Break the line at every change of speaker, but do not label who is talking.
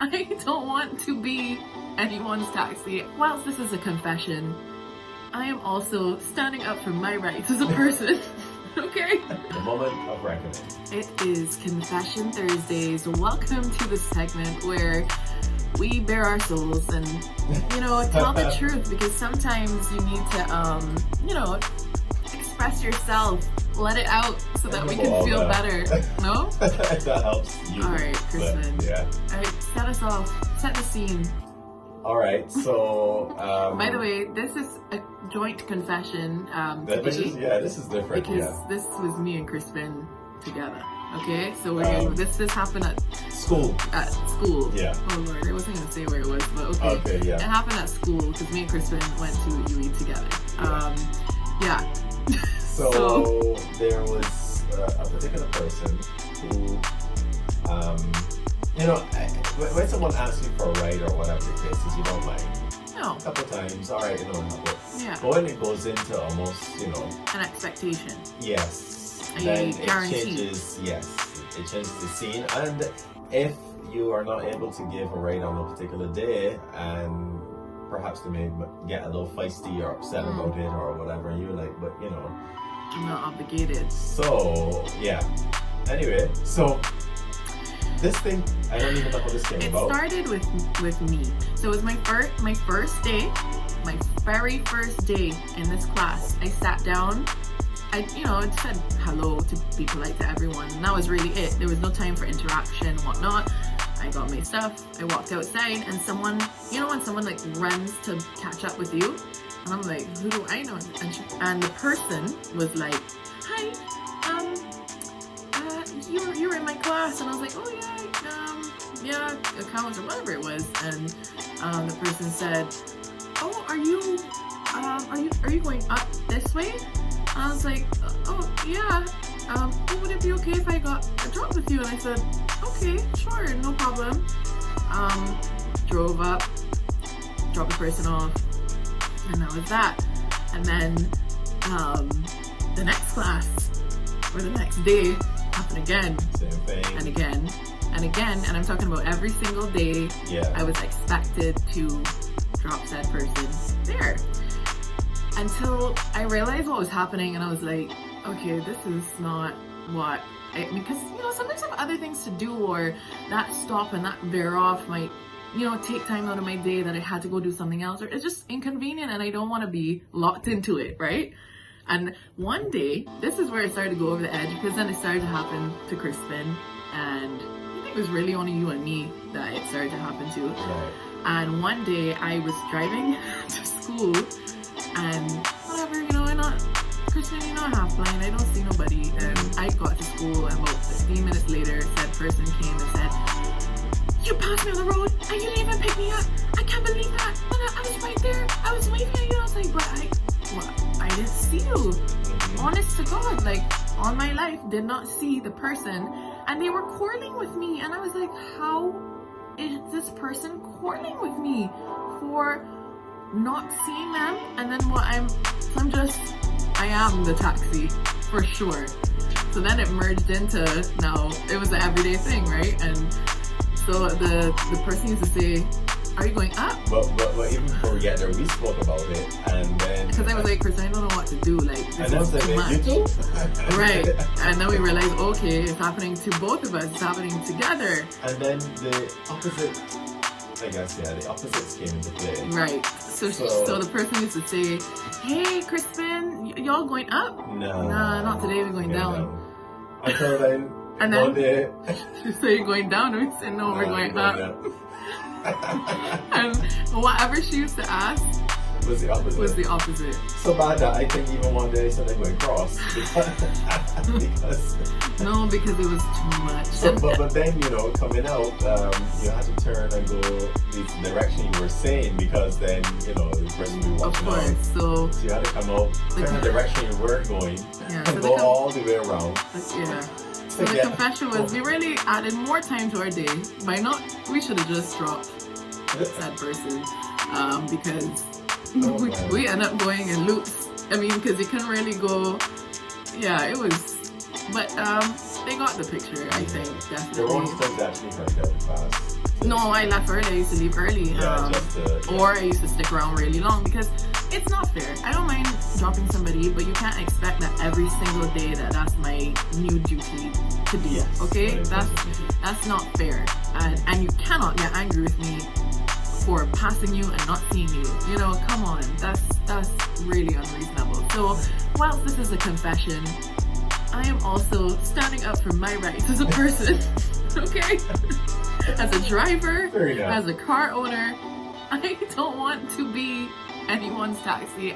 I don't want to be anyone's taxi. Whilst this is a confession, I am also standing up for my rights as a person. Okay?
The moment of reckoning.
It is Confession Thursdays. Welcome to the segment where we bare our souls and, tell the truth, because sometimes you need to, express yourself, let it out so that we can feel better. No?
That helps you.
Alright, Chrispen.
Yeah.
Alright, set us off. Set the scene.
Alright, so...
By the way, this is a joint confession
this is different.
Because this was me and Chrispen together. Okay? So this happened at
school.
At school.
Yeah.
Oh Lord, I wasn't gonna say where it was, but okay.
Okay, yeah.
It happened at school because me and Chrispen went to UE together. Yeah.
So there was a particular person who, when someone asks you for a ride or whatever the case is, you don't mind.
No.
A couple times, alright, you know, have it.
Yeah.
But when it goes into almost,
an expectation.
Yes.
A
then
guarantee.
It changes the scene. And if you are not able to give a ride on a particular day, and perhaps they may get a little feisty or upset about it or whatever, and you're like, but
I'm not obligated.
So, yeah. Anyway, so this thing, I don't even know how this came about.
It started with me. So it was my first day, my very first day in this class. I sat down. I said hello to be polite to everyone, and that was really it. There was no time for interaction and whatnot. I got my stuff. I walked outside, and someone, when someone like runs to catch up with you, and I'm like, who do I know? And the person was like, hi, you were in my class, and I was like, oh yeah, accounts or whatever it was, and the person said, oh, are you going up this way? I was like, oh yeah, would it be okay if I got a drop with you? And I said, okay, sure, no problem. Drove up, dropped the person off, and that was that. And then the next class, or the next day, happened again.
Same thing.
And again, and again, and I'm talking about every single day.
Yeah.
I was expected to drop said person there. Until I realized what was happening, and I was like, okay, this is not what because sometimes I have other things to do, or that stop and that veer off might take time out of my day that I had to go do something else, or it's just inconvenient and I don't want to be locked into it, right? And one day, this is where it started to go over the edge, because then it started to happen to Chrispen, and I think it was really only you and me that it started to happen to.
Right.
And one day I was driving to school, and whatever, I'm not, Chrispen, I'm half blind, I don't see nobody. And I got to school, and about 15 minutes later, said person came and said, you passed me on the road, and you didn't even pick me up. I can't believe that. And I was right there, I was waving at you. I was like, but I didn't see you. Honest to God, like, on my life, did not see the person. And they were quarreling with me, and I was like, how is this person quarreling with me for not seeing them? And then I am the taxi for sure. So then it merged into, now it was an everyday thing, right? And so the person used to say, are you going up?
But even before we get there, we spoke about it, and then
because I was like, Chris, I don't know what to do. Like, this is too much.
You too?
Right. And then we realized, okay, it's happening to both of us. It's happening together.
And then the opposites came into play.
Right. So the person used to say, hey, Chrispen, y'all going up?
No.
Nah, not today. We're going down.
Until then,
and then
one day,
she said, you're going down, and we said, no, we're going up. And whatever she used to ask
was the opposite. So bad that I think even one day I said I'm going cross because
because it was too much.
So, but then coming out, you had to turn and go the direction you were saying, because then the person will be watching out.
So
you had to come out, turn the direction you were going, and go all the way around.
So the confession was, we really added more time to our day by we should have just dropped that person, because we end up going in loops. I mean, because you couldn't really go, it was, but they got the picture, I think, definitely.
The wrong stuff actually hurt out fast.
No, I left early. I used to leave early. Or I used to stick around really long because it's not fair. I don't mind dropping somebody, but you can't expect that every single day that's my new duty to do.
Yes,
okay? That's not fair. And you cannot get angry with me for passing you and not seeing you. You know, come on. That's really unreasonable. So whilst this is a confession, I am also standing up for my rights as a person. Okay? As a driver, as a car owner, I don't want to be anyone's taxi.